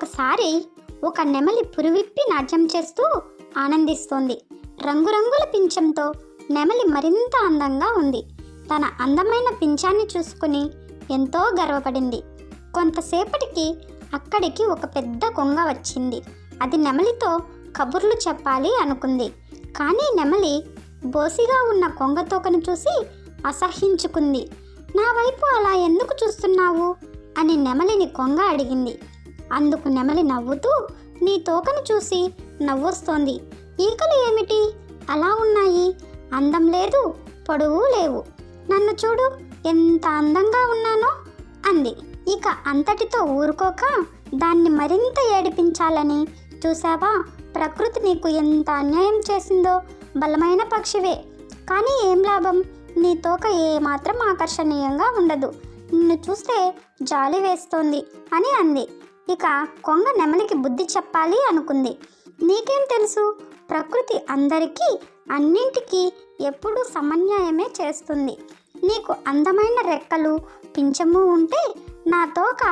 ఒకసారి ఒక నెమలి పురివిప్పి నాట్యం చేస్తూ ఆనందిస్తోంది. రంగురంగుల పింఛంతో నెమలి మరింత అందంగా ఉంది. తన అందమైన పింఛాన్ని చూసుకుని ఎంతో గర్వపడింది. కొంతసేపటికి అక్కడికి ఒక పెద్ద కొంగ వచ్చింది. అది నెమలితో కబుర్లు చెప్పాలి అనుకుంది. కానీ నెమలి బోసిగా ఉన్న కొంగ తోకను చూసి అసహ్యించుకుంది. నా వైపు అలా ఎందుకు చూస్తున్నావు అని నెమలిని కొంగ అడిగింది. అందుకు నెమలి నవ్వుతూ, నీ తోకను చూసి నవ్వొస్తోంది. ఈకలు ఏమిటి అలా ఉన్నాయి? అందం లేదు, పొడవు లేవు. నన్ను చూడు ఎంత అందంగా ఉన్నానో అంది. ఇక అంతటితో ఊరుకోక దాన్ని మరింత ఏడిపించాలని, చూసావా ప్రకృతి నీకు ఎంత అన్యాయం చేసిందో, బలమైన పక్షివే కానీ ఏం లాభం, నీ తోక ఏమాత్రం ఆకర్షణీయంగా ఉండదు, నిన్ను చూస్తే జాలి వేస్తోంది అని అంది. ఇక కొంగ నెమలికి బుద్ధి చెప్పాలి అనుకుంది. నీకేం తెలుసు, ప్రకృతి అందరికీ అన్నింటికీ ఎప్పుడూ సమన్యాయమే చేస్తుంది. నీకు అందమైన రెక్కలు పింఛము ఉంటే నా తోక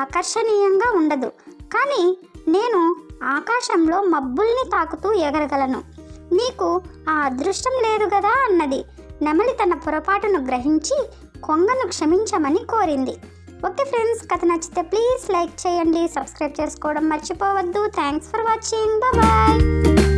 ఆకర్షణీయంగా ఉండదు, కానీ నేను ఆకాశంలో మబ్బుల్ని తాకుతూ ఎగరగలను. నీకు ఆ అదృష్టం లేదు కదా అన్నది. నెమలి తన పొరపాటును గ్రహించి కొంగను క్షమించమని కోరింది. ఓకే ఫ్రెండ్స్, కథ నచ్చితే ప్లీజ్ లైక్ చేయండి, సబ్స్క్రైబ్ చేసుకోవడం మర్చిపోవద్దు. Thanks for watching, bye.